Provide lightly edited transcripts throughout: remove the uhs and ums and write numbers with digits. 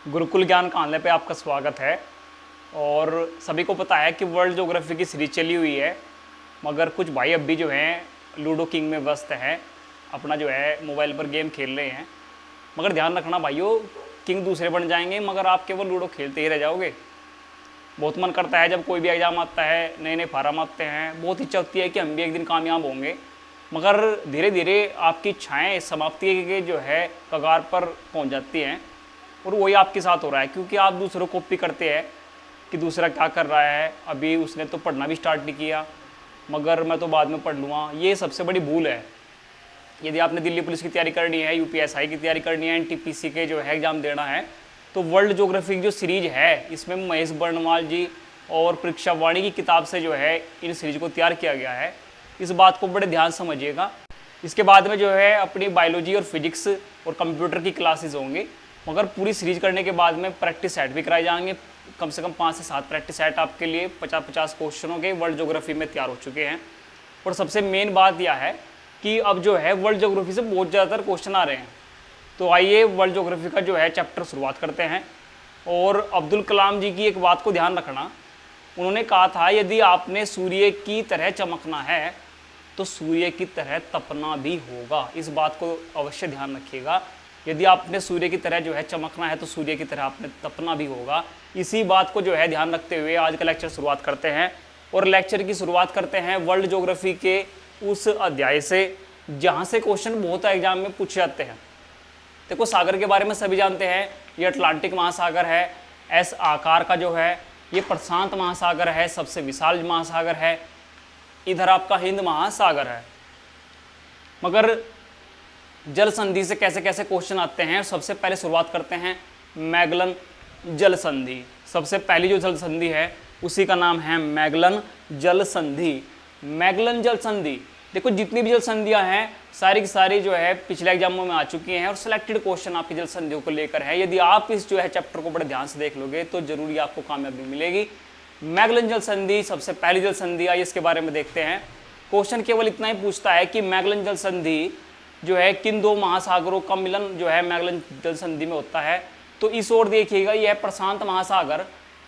गुरुकुल ज्ञान कांले पे आपका स्वागत है। और सभी को पता है कि वर्ल्ड ज्योग्राफी की सीरीज चली हुई है, मगर कुछ भाई अब भी जो हैं लूडो किंग में व्यस्त हैं, अपना जो है मोबाइल पर गेम खेल रहे हैं। मगर ध्यान रखना भाइयों, किंग दूसरे बन जाएंगे मगर आप केवल लूडो खेलते ही रह जाओगे। बहुत मन करता है जब कोई भी एग्ज़ाम आता है, नए नए फार्म आते हैं, बहुत इच्छा होती है कि हम भी एक दिन कामयाब होंगे, मगर धीरे धीरे आपकी इच्छाएँ समाप्ति के जो है कगार पर पहुँच जाती हैं। और वही आपके साथ हो रहा है, क्योंकि आप दूसरों को कॉपी करते हैं कि दूसरा क्या कर रहा है, अभी उसने तो पढ़ना भी स्टार्ट नहीं किया मगर मैं तो बाद में पढ़ लूँगा। ये सबसे बड़ी भूल है। यदि आपने दिल्ली पुलिस की तैयारी करनी है, यूपीएसआई की तैयारी करनी है, एनटीपीसी के जो है एग्ज़ाम देना है, तो वर्ल्ड ज्योग्राफी जो सीरीज है इसमें महेश बर्णवाल जी और परीक्षा वाणी की किताब से जो है इन सीरीज को तैयार किया गया है। इस बात को बड़े ध्यान समझिएगा। इसके बाद में जो है अपनी बायोलॉजी और फिजिक्स और कंप्यूटर की क्लासेस होंगे, मगर पूरी सीरीज करने के बाद में प्रैक्टिस सेट भी कराए जाएंगे। कम से कम 5 से 7 प्रैक्टिस सेट आपके लिए 50-50 क्वेश्चनों के वर्ल्ड ज्योग्राफी में तैयार हो चुके हैं। और सबसे मेन बात यह है कि अब जो है वर्ल्ड ज्योग्राफी से बहुत ज़्यादातर क्वेश्चन आ रहे हैं। तो आइए वर्ल्ड ज्योग्राफी का जो है चैप्टर शुरुआत करते हैं। और अब्दुल कलाम जी की एक बात को ध्यान रखना, उन्होंने कहा था यदि आपने सूर्य की तरह चमकना है तो सूर्य की तरह तपना भी होगा। इस बात को अवश्य ध्यान रखिएगा। यदि आपने सूर्य की तरह जो है चमकना है तो सूर्य की तरह आपने तपना भी होगा। इसी बात को जो है ध्यान रखते हुए आज का लेक्चर शुरुआत करते हैं। और लेक्चर की शुरुआत करते हैं वर्ल्ड ज्योग्राफी के उस अध्याय से जहाँ से क्वेश्चन बहुत एग्जाम में पूछे जाते हैं। देखो, सागर के बारे में सभी जानते हैं, ये अटलांटिक महासागर है, एस आकार का जो है, ये प्रशांत महासागर है, सबसे विशाल महासागर है। इधर आपका हिंद महासागर है। मगर जल संधि से कैसे कैसे क्वेश्चन आते हैं। सबसे पहले शुरुआत करते हैं मैगलन जल संधि। सबसे पहली जो जल संधि है उसी का नाम है मैगलन जल संधि। मैगलन जल संधि, देखो जितनी भी जल संधियां हैं सारी की सारी जो है पिछले एग्जामों में आ चुकी हैं और सिलेक्टेड क्वेश्चन आपकी जल संधियों को लेकर है। यदि आप इस जो है चैप्टर को बड़े ध्यान से देख लोगे तो जरूरी आपको कामयाबी मिलेगी। मैगलन जल संधि सबसे पहली जल संधि आई, इसके बारे में देखते हैं। क्वेश्चन केवल इतना ही पूछता है कि मैगलन जल संधि जो है किन दो महासागरों का मिलन जो है मैगलन जल संधि में होता है। तो इस ओर देखिएगा, यह है प्रशांत महासागर,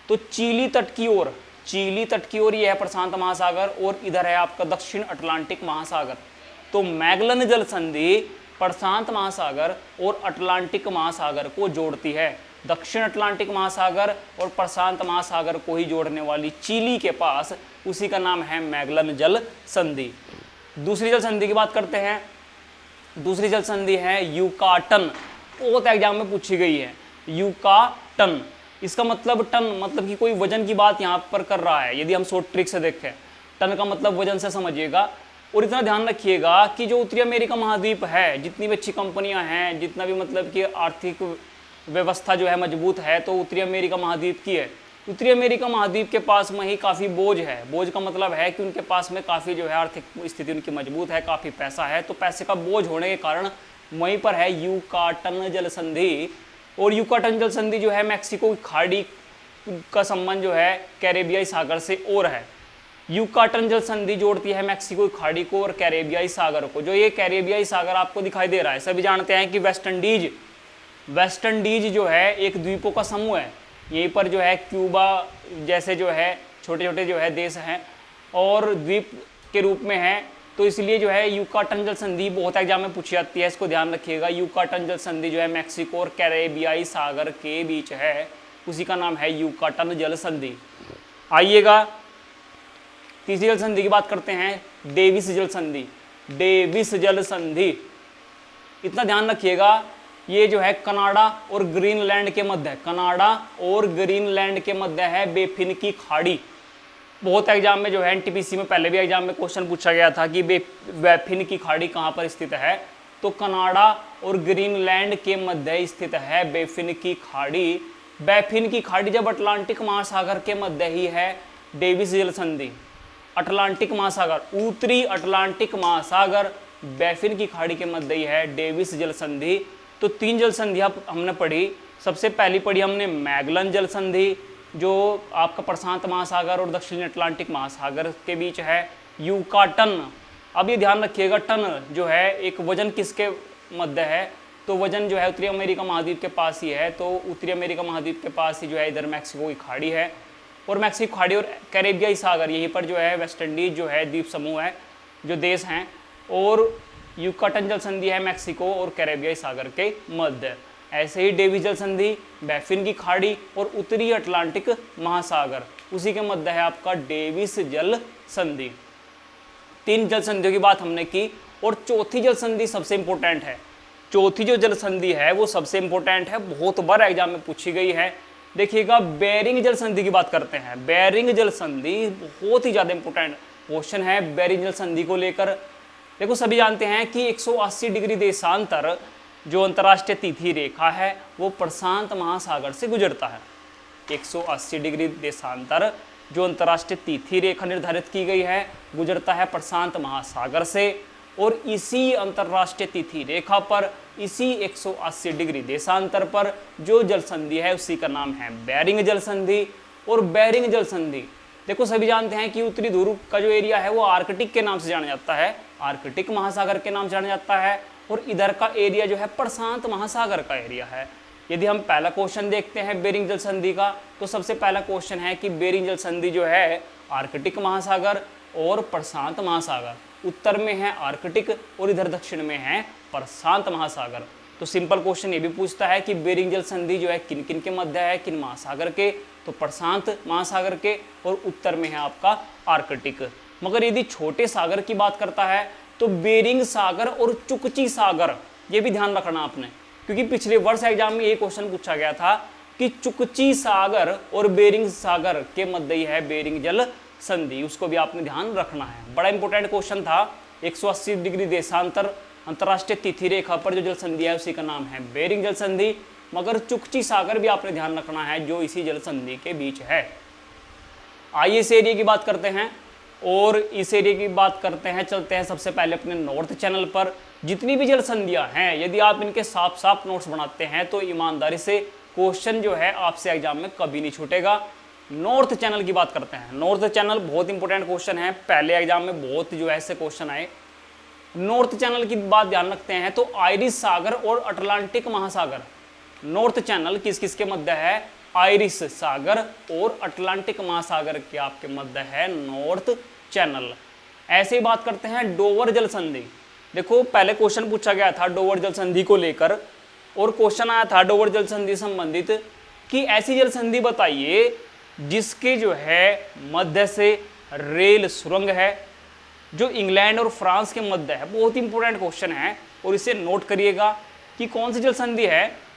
तो चिली तट की ओर, चिली तट की ओर यह है प्रशांत महासागर, और इधर है आपका दक्षिण अटलांटिक महासागर। तो मैगलन जल संधि प्रशांत महासागर और अटलांटिक महासागर को जोड़ती है। दक्षिण अटलांटिक महासागर और प्रशांत महासागर को ही जोड़ने वाली चिली के पास, उसी का नाम है मैगलन जल संधि। दूसरी जल संधि की बात करते हैं। दूसरी जल संधि है यूकाटन, बहुत एग्जाम में पूछी गई है। यूकाटन, इसका मतलब टन, मतलब कि कोई वजन की बात यहाँ पर कर रहा है। यदि हम शॉर्ट ट्रिक से देखें, टन का मतलब वजन से समझिएगा। और इतना ध्यान रखिएगा कि जो उत्तरी अमेरिका महाद्वीप है, जितनी भी अच्छी कंपनियां हैं, जितना भी मतलब कि आर्थिक व्यवस्था जो है मजबूत है, तो उत्तरी अमेरिका महाद्वीप की है। उत्तरी अमेरिका महाद्वीप के पास में ही काफ़ी बोझ है। बोझ का मतलब है कि उनके पास में काफ़ी जो है आर्थिक स्थिति उनकी मजबूत है, काफ़ी पैसा है, तो पैसे का बोझ होने के कारण वहीं पर है यूकाटन जल संधि। और यूकाटन जल संधि जो है मैक्सिको की खाड़ी का संबंध जो है कैरेबियाई सागर से और है। यूकाटन जल संधि जोड़ती है मैक्सिको की खाड़ी को और कैरेबियाई सागर को। जो ये कैरेबियाई सागर आपको दिखाई दे रहा है, सभी जानते हैं कि वेस्ट इंडीज जो है एक द्वीपों का समूह है। यहीं पर जो है क्यूबा जैसे जो है छोटे छोटे जो है देश हैं और द्वीप के रूप में है, तो इसलिए जो है यूकाटन जल संधि बहुत एग्जाम में पूछी जाती है, इसको ध्यान रखिएगा। यूकाटन जल संधि जो है मैक्सिको और कैरेबियाई सागर के बीच है, उसी का नाम है यूकाटन जल संधि। आइएगा तीसरी जल संधि की बात करते हैं, डेविस जल संधि। डेविस जल संधि, इतना ध्यान रखिएगा, ये जो है कनाडा और ग्रीनलैंड के मध्य है। कनाडा और ग्रीनलैंड के मध्य है बेफिन की खाड़ी। बहुत एग्जाम में जो है एनटीपीसी में पहले भी एग्जाम में क्वेश्चन पूछा गया था कि बेफिन की खाड़ी कहाँ पर स्थित है। तो कनाडा और ग्रीनलैंड के मध्य स्थित है बेफिन की खाड़ी। बेफिन की खाड़ी जब अटलांटिक महासागर के मध्य ही है डेविस जल संधि। अटलांटिक महासागर, उत्तरी अटलांटिक महासागर बेफिन की खाड़ी के मध्य ही है डेविस जल संधि। तो 3 जल संधियाँ हमने पढ़ी। सबसे पहली पढ़ी हमने मैगलन जल संधि, जो आपका प्रशांत महासागर और दक्षिण अटलांटिक महासागर के बीच है। यूकाटन, अब ये ध्यान रखिएगा, टन जो है एक वजन किसके मध्य है, तो वजन जो है उत्तरी अमेरिका महाद्वीप के पास ही है, तो उत्तरी अमेरिका महाद्वीप के पास ही जो है इधर मैक्सिको की खाड़ी है, और मैक्सिको खाड़ी और कैरेबियाई सागर यहीं पर जो है वेस्ट इंडीज जो है द्वीप समूह है, जो देश हैं, और युकाटन जल संधि है मैक्सिको और कैरेबियाई सागर के मध्य। ऐसे ही डेविस जल संधि, बैफिन की खाड़ी और उत्तरी अटलांटिक महासागर, उसी के मध्य है आपका डेविस जल संधि। 3 जल संधियों की बात हमने की, और चौथी जल संधि सबसे इंपॉर्टेंट है। चौथी जो जल संधि है वो सबसे इंपॉर्टेंट है, बहुत बार एग्जाम में पूछी गई है। देखिएगा, बेरिंग जल संधि की बात करते हैं। बेरिंग जल संधि बहुत ही ज़्यादा इंपॉर्टेंट क्वेश्चन है बेरिंग जल संधि को लेकर। देखो, सभी जानते हैं कि 180 डिग्री देशांतर जो अंतर्राष्ट्रीय तिथि रेखा है वो प्रशांत महासागर से गुजरता है। 180 डिग्री देशांतर जो अंतर्राष्ट्रीय तिथि रेखा निर्धारित की गई है गुजरता है प्रशांत महासागर से, और इसी अंतर्राष्ट्रीय तिथि रेखा पर, इसी 180 डिग्री देशांतर पर जो जल संधि है उसी का नाम है बेरिंग जल संधि। और बेरिंग जल संधि, देखो सभी जानते हैं कि उत्तरी ध्रुव का जो एरिया है वो आर्कटिक के नाम से जाना जाता है, आर्कटिक महासागर के नाम से जाना जाता है, और इधर का एरिया जो है प्रशांत महासागर का एरिया है। यदि हम पहला क्वेश्चन देखते हैं बेरिंग जल संधि का, तो सबसे पहला क्वेश्चन है कि बेरिंग जल संधि जो है आर्कटिक महासागर और प्रशांत महासागर, उत्तर में है आर्कटिक और इधर दक्षिण में है प्रशांत महासागर। तो सिंपल क्वेश्चन ये भी पूछता है कि बेरिंग जल संधि जो है किन किन के मध्य है, किन महासागर के, तो प्रशांत महासागर के, और उत्तर में है आपका आर्कटिक। मगर यदि छोटे सागर की बात करता है तो बेरिंग सागर और चुकची सागर, ये भी ध्यान रखना आपने, क्योंकि पिछले वर्ष एग्जाम में ये क्वेश्चन पूछा गया था कि चुकची सागर और बेरिंग सागर के मध्य ही है बेरिंग जल संधि, उसको भी आपने ध्यान रखना है। बड़ा इंपॉर्टेंट क्वेश्चन था। 180 डिग्री देशांतर अंतर्राष्ट्रीय तिथि रेखा पर जो जल संधि है उसी का नाम है बेरिंग जल संधि, मगर चुकची सागर भी आपने ध्यान रखना है जो इसी जल संधि के बीच है। आइए इस एरिया की बात करते हैं, और इस एरिया की बात करते हैं, चलते हैं सबसे पहले अपने नॉर्थ चैनल पर। जितनी भी जल संधियां हैं, यदि आप इनके साफ साफ नोट्स बनाते हैं तो ईमानदारी से क्वेश्चन जो है आपसे एग्जाम में कभी नहीं छूटेगा। नॉर्थ चैनल की बात करते हैं। नॉर्थ चैनल बहुत इंपॉर्टेंट क्वेश्चन है, पहले एग्जाम में बहुत जो है ऐसे क्वेश्चन आए। नॉर्थ चैनल की बात ध्यान रखते हैं तो आयरिश सागर और अटलांटिक महासागर, नॉर्थ चैनल किस किस के मध्य है, आयरिश सागर और अटलांटिक महासागर के आपके मध्य है नॉर्थ चैनल। ऐसे ही बात करते हैं डोवर जल संधि। देखो, पहले क्वेश्चन पूछा गया था डोवर जल संधि को लेकर, और क्वेश्चन आया था डोवर जल संधि संबंधित कि ऐसी जल संधि बताइए जिसके जो है मध्य से रेल सुरंग है, जो इंग्लैंड और फ्रांस के मध्य है। बहुत इंपॉर्टेंट क्वेश्चन है, और इसे नोट करिएगा कि कौन सी जल संधि है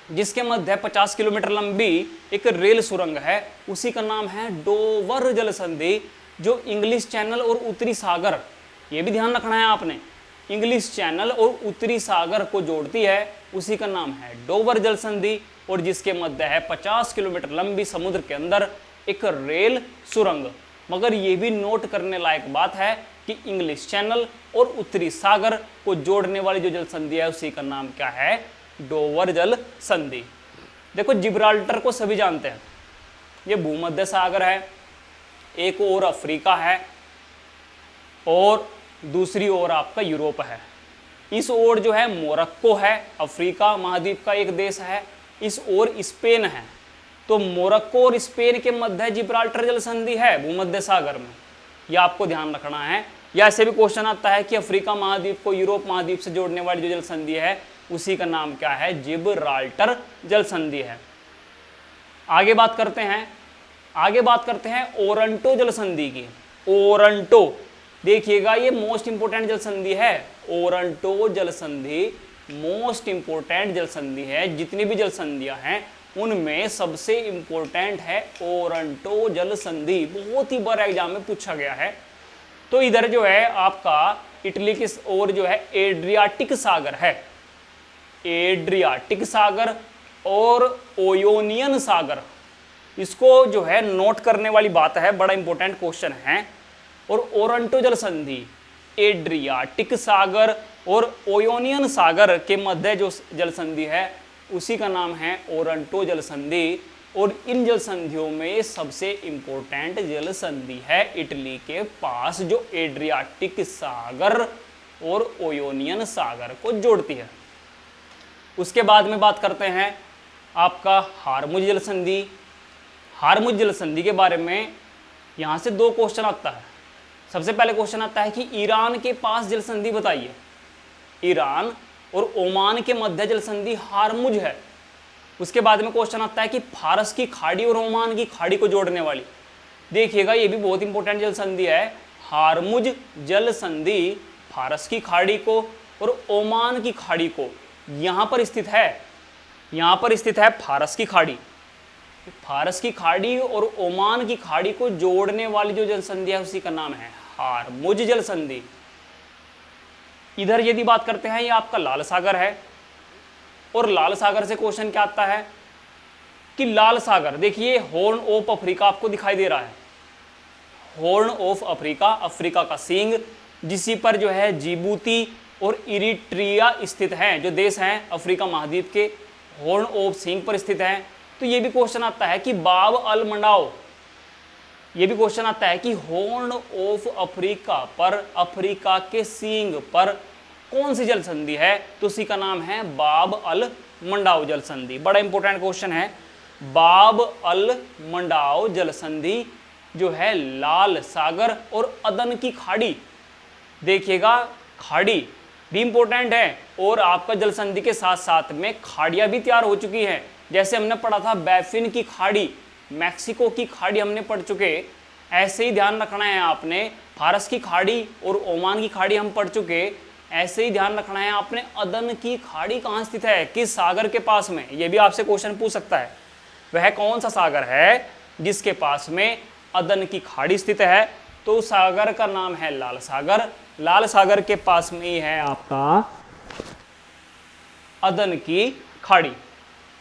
जिसके मध्य 50 किलोमीटर लंबी एक रेल सुरंग है, उसी का नाम है डोवर जल संधि, जो इंग्लिश चैनल और उत्तरी सागर, ये भी ध्यान रखना है आपने, इंग्लिश चैनल और उत्तरी सागर को जोड़ती है, उसी का नाम है डोवर जल संधि, और जिसके मध्य है 50 किलोमीटर लंबी समुद्र के अंदर एक रेल सुरंग। मगर ये भी नोट करने लायक बात है कि इंग्लिश चैनल और उत्तरी सागर को जोड़ने वाली जो जल संधि है उसी का नाम क्या है, डोवर जल संधि। देखो, जिब्राल्टर को सभी जानते हैं, ये भूमध्य सागर है, एक और अफ्रीका है और दूसरी ओर आपका यूरोप है। इस ओर जो है मोरक्को है, अफ्रीका महाद्वीप का एक देश है, इस ओर स्पेन है। तो मोरक्को और स्पेन के मध्य जिब्राल्टर जल संधि है भूमध्य सागर में, यह आपको ध्यान रखना है। या ऐसे भी क्वेश्चन आता है कि अफ्रीका महाद्वीप को यूरोप महाद्वीप से जोड़ने वाली जो जल संधि है उसी का नाम क्या है, जिब्राल्टर जल संधि है। आगे बात करते हैं ओरंटो जल संधि की। ओरंटो, देखिएगा ये मोस्ट इंपोर्टेंट जल संधि है। ओरंटो जल संधि मोस्ट इंपोर्टेंट जल संधि है। जितनी भी जल संधियां हैं उनमें सबसे इंपोर्टेंट है ओरंटो जल संधि, बहुत ही बार एग्जाम में पूछा गया है। तो इधर जो है आपका इटली की ओर जो है एड्रियाटिक सागर है, एड्रियाटिक सागर और ओयोनियन सागर, इसको जो है नोट करने वाली बात है, बड़ा इंपॉर्टेंट क्वेश्चन है। और ओरंटो जल संधि एड्रियाटिक सागर और ओयोनियन सागर के मध्य जो जल संधि है उसी का नाम है ओरंटो जल संधि। और इन जल संधियों में सबसे इंपॉर्टेंट जल संधि है इटली के पास, जो एड्रियाटिक सागर और ओयोनियन सागर को जोड़ती है। उसके बाद में बात करते हैं आपका हारमुज जल संधि। हारमुज जल संधि के बारे में यहाँ से 2 क्वेश्चन आता है। सबसे पहले क्वेश्चन आता है कि ईरान के पास जल संधि बताइए। ईरान और ओमान के मध्य जल संधि हारमुज है। उसके बाद में क्वेश्चन आता है कि फारस की खाड़ी और ओमान की खाड़ी को जोड़ने वाली, देखिएगा ये भी बहुत इंपॉर्टेंट जल संधि है। हारमुज जल संधि फारस की खाड़ी को और ओमान की खाड़ी को यहाँ पर स्थित है। यहाँ पर स्थित है फारस की खाड़ी। फारस की खाड़ी और ओमान की खाड़ी को जोड़ने वाली जो जल संधि है उसी का नाम है हारमुज जल संधि। इधर यदि बात करते हैं, ये आपका लाल सागर है और लाल सागर से क्वेश्चन क्या आता है कि लाल सागर, देखिए हॉर्न ऑफ अफ्रीका आपको दिखाई दे रहा है। हॉर्न ऑफ अफ्रीका, अफ्रीका का सींग, जिसी पर जो है जिबूती और इरिट्रिया स्थित हैं, जो देश हैं अफ्रीका महाद्वीप के, हॉर्न ऑफ सींग पर स्थित हैं। तो ये भी क्वेश्चन आता है कि बाब अल मंडाव, ये भी क्वेश्चन आता है कि हॉर्न ऑफ अफ्रीका पर, अफ्रीका के सींग पर कौन सी जल संधि है, तो उसी का नाम है बाब अल मंडाव जल संधि। बड़ा इंपॉर्टेंट क्वेश्चन है। बाब अल मंडाव जल संधि जो है लाल सागर और अदन की खाड़ी, देखिएगा खाड़ी भी इंपॉर्टेंट है और आपका जल संधि के साथ साथ में खाड़ियां भी तैयार हो चुकी हैं। जैसे हमने पढ़ा था बैफिन की खाड़ी, मैक्सिको की खाड़ी हमने पढ़ चुके, ऐसे ही ध्यान रखना है आपने। फारस की खाड़ी और ओमान की खाड़ी हम पढ़ चुके, ऐसे ही ध्यान रखना है आपने अदन की खाड़ी कहाँ स्थित है, किस सागर के पास में, ये भी आपसे क्वेश्चन पूछ सकता है। वह कौन सा सागर है जिसके पास में अदन की खाड़ी स्थित है, तो सागर का नाम है लाल सागर। लाल सागर के पास में ही है आपका अदन की खाड़ी।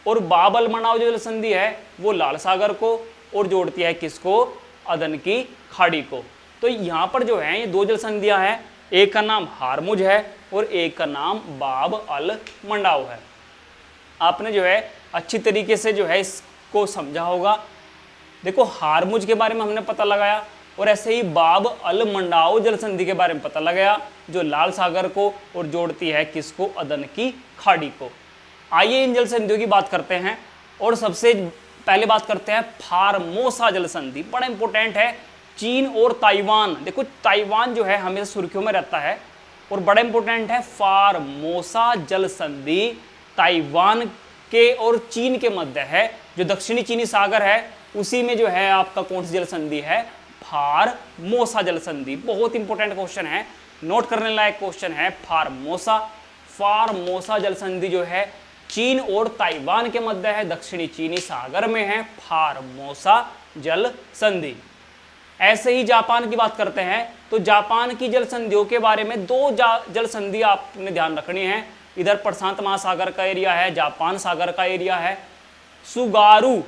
और बाब अल मंडाव जो जल संधि है वो लाल सागर को और जोड़ती है किसको, अदन की खाड़ी को। तो यहाँ पर जो है ये 2 जल संधियां हैं, एक का नाम हारमुज है और एक का नाम बाब अल मंडाव है। आपने जो है अच्छी तरीके से जो है इसको समझा होगा। देखो हारमुज के बारे में हमने पता लगाया और ऐसे ही बाब अल मंडाव जल संधि के बारे में पता लगाया, जो लाल सागर को और जोड़ती है किसको, अदन की खाड़ी को। आइए इन जल संधियों की बात करते हैं और सबसे पहले बात करते हैं फार्मोसा जल संधि। बड़ा इंपॉर्टेंट है, चीन और ताइवान, देखो ताइवान जो है हमेशा सुर्खियों में रहता है और बड़ा इंपॉर्टेंट है। फार्मोसा जल संधि ताइवान के और चीन के मध्य है, जो दक्षिणी चीनी सागर है उसी में जो है आपका कौन सी जल संधि है, फार्मोसा जल संधि। बहुत इंपॉर्टेंट क्वेश्चन है, नोट करने लायक क्वेश्चन है। फार्मोसा, फार्मोसा जल संधि जो है चीन और ताइवान के मध्य है, दक्षिणी चीनी सागर में है फार्मोसा जल संधि। ऐसे ही जापान की बात करते हैं तो जापान की जल संधियों के बारे में 2 जल संधि आपने ध्यान रखनी है। इधर प्रशांत महासागर का एरिया है, जापान सागर का एरिया है। सुगारू,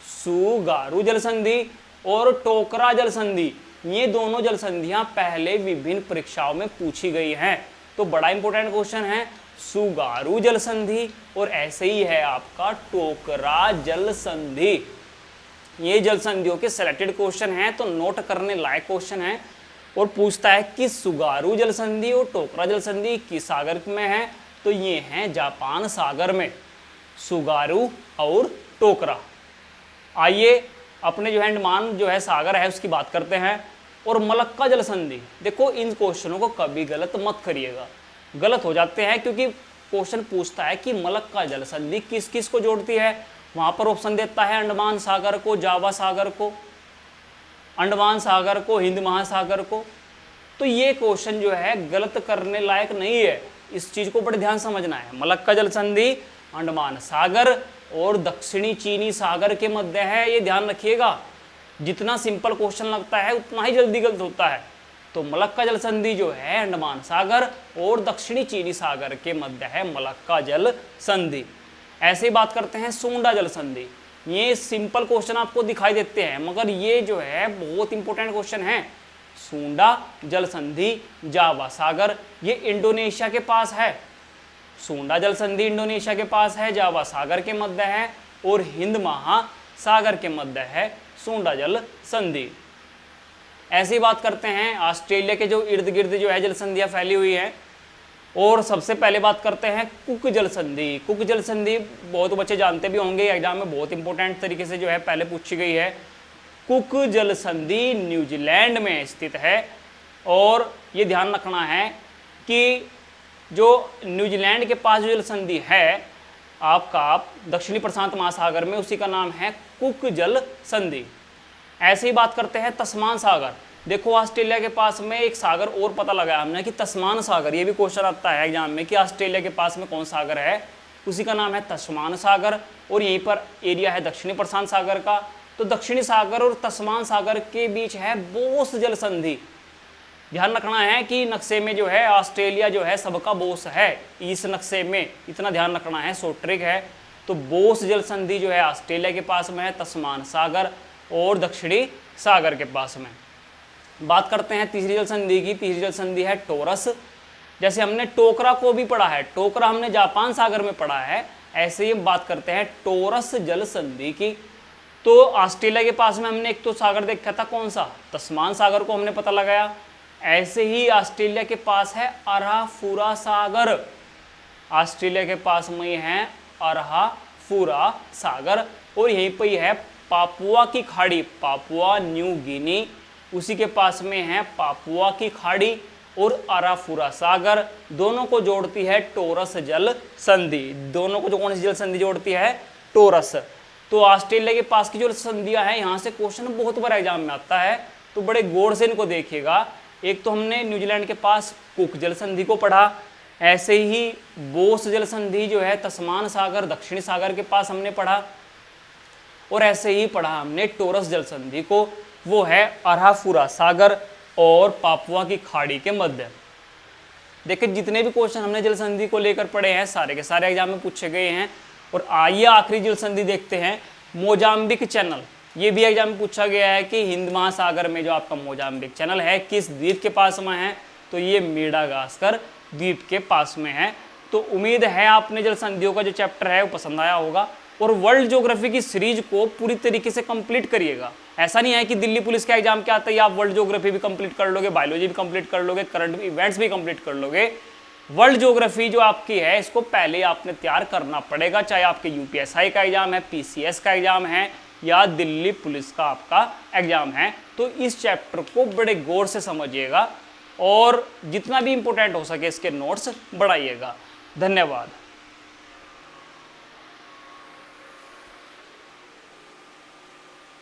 सुगारू जल संधि और टोकरा जल संधि, ये दोनों जल संधियां पहले विभिन्न परीक्षाओं में पूछी गई हैं, तो बड़ा इंपॉर्टेंट क्वेश्चन है सुगारू जल संधि। और ऐसे ही है आपका टोकरा जल संधि। ये जल संधियों के सिलेक्टेड क्वेश्चन हैं, तो नोट करने लायक क्वेश्चन है। और पूछता है कि सुगारू जल संधि और टोकरा जल संधि किस सागर में है, तो ये हैं जापान सागर में, सुगारू और टोकरा। आइए अपने जो है अंडमान जो है सागर है उसकी बात करते हैं। और मलक्का जल संधि, देखो इन क्वेश्चनों को कभी गलत मत करिएगा, गलत हो जाते हैं क्योंकि क्वेश्चन पूछता है कि मलक्का जल संधि किस किस को जोड़ती है। वहां पर ऑप्शन देता है अंडमान सागर को, जावा सागर को, अंडमान सागर को, हिंद महासागर को। तो ये क्वेश्चन जो है गलत करने लायक नहीं है, इस चीज को बड़े ध्यान समझना है। मलक्का जल संधि अंडमान सागर और दक्षिणी चीनी सागर के मध्य है, ये ध्यान रखिएगा। जितना सिंपल क्वेश्चन लगता है उतना ही जल्दी गलत होता है। तो मलक्का जल संधि जो है अंडमान सागर और दक्षिणी चीनी सागर के मध्य है मलक्का जल संधि। ऐसे ही बात करते हैं सुंडा जल संधि। ये सिंपल क्वेश्चन आपको दिखाई देते हैं मगर ये जो है बहुत इंपॉर्टेंट क्वेश्चन है। सुंडा जल संधि जावा सागर, ये इंडोनेशिया के पास है। सुंडा जल संधि इंडोनेशिया के पास है, जावा सागर के मध्य है और हिंद महासागर के मध्य है सुंडा जल संधि। ऐसी बात करते हैं ऑस्ट्रेलिया के जो इर्द गिर्द जो है जल संधियां फैली हुई हैं और सबसे पहले बात करते हैं कुक जल संधि। कुक जल संधि बहुत बच्चे जानते भी होंगे, एग्जाम में बहुत इंपॉर्टेंट तरीके से जो है पहले पूछी गई है। कुक जल संधि न्यूजीलैंड में स्थित है और ये ध्यान रखना है कि जो न्यूजीलैंड के पास जो जल संधि है आपका दक्षिणी प्रशांत महासागर में, उसी का नाम है कुक जल संधि। ऐसे ही बात करते हैं तस्मान सागर। देखो ऑस्ट्रेलिया के पास में एक सागर और पता लगाया हमने कि तस्मान सागर, ये भी क्वेश्चन आता है एग्जाम में कि ऑस्ट्रेलिया के पास में कौन सागर है, उसी का नाम है तस्मान सागर और यहीं पर एरिया है दक्षिणी प्रशांत सागर का। तो दक्षिणी सागर और तस्मान सागर के बीच है बोस जल संधि। ध्यान रखना है कि नक्शे में जो है ऑस्ट्रेलिया जो है सबका बोस है, इस नक्शे में इतना ध्यान रखना है, शॉर्ट ट्रिक है। तो बोस जल संधि जो है ऑस्ट्रेलिया के पास में है, तस्मान सागर और दक्षिणी सागर के पास में। बात करते हैं तीसरी जल संधि की। तीसरी जल संधि है टोरस। जैसे हमने टोकरा को भी पढ़ा है, टोकरा हमने जापान सागर में पढ़ा है, ऐसे ही बात करते हैं टोरस जल संधि की। तो ऑस्ट्रेलिया के पास में हमने एक तो सागर देखा था, कौन सा, तस्मान सागर को हमने पता लगाया। ऐसे ही ऑस्ट्रेलिया के पास है अराफुरा सागर, ऑस्ट्रेलिया के पास में है अराफुरा सागर और यहीं पर ही है पापुआ की खाड़ी, पापुआ न्यू गिनी, उसी के पास में है पापुआ की खाड़ी और अराफुरा सागर। दोनों को जोड़ती है टोरस जल संधि। दोनों को जो कौन सी जल संधि जोड़ती है, टोरस। तो ऑस्ट्रेलिया के पास की जो संधियां हैं, यहाँ से क्वेश्चन बहुत बार एग्जाम में आता है, तो बड़े गौर से इनको देखिएगा। एक तो हमने न्यूजीलैंड के पास कुक जल संधि को पढ़ा, ऐसे ही बोस जल संधि जो है तस्मान सागर दक्षिणी सागर के पास हमने पढ़ा, और ऐसे ही पढ़ा हमने टोरस जल संधि को, वो है अराफुरा सागर और पापुआ की खाड़ी के मध्य। देखिए जितने भी क्वेश्चन हमने जल संधि को लेकर पढ़े हैं सारे के सारे एग्जाम में पूछे गए हैं। और आइए आखिरी जल संधि देखते हैं, मोजाम्बिक चैनल। ये भी एग्जाम में पूछा गया है कि हिंद महासागर में जो आपका मोजाम्बिक चैनल है किस द्वीप के पास में है, तो ये मेडागास्कर द्वीप के पास में है। तो उम्मीद है आपने जल संधियों का जो चैप्टर है वो पसंद आया होगा और वर्ल्ड ज्योग्राफी की सीरीज को पूरी तरीके से कंप्लीट करिएगा। ऐसा नहीं है कि दिल्ली पुलिस के एग्जाम के आते ही आप वर्ल्ड ज्योग्राफी भी कंप्लीट कर लोगे, बायोलॉजी भी कंप्लीट कर लोगे, करंट इवेंट्स भी कंप्लीट कर लोगे। वर्ल्ड ज्योग्राफी जो आपकी है इसको पहले आपने तैयार करना पड़ेगा, चाहे आपके यूपीएसआई का एग्जाम है, पीसीएस का एग्जाम है या दिल्ली पुलिस का आपका एग्जाम है। तो इस चैप्टर को बड़े गौर से समझिएगा और जितना भी इंपॉर्टेंट हो सके इसके नोट्स बढ़ाइएगा। धन्यवाद।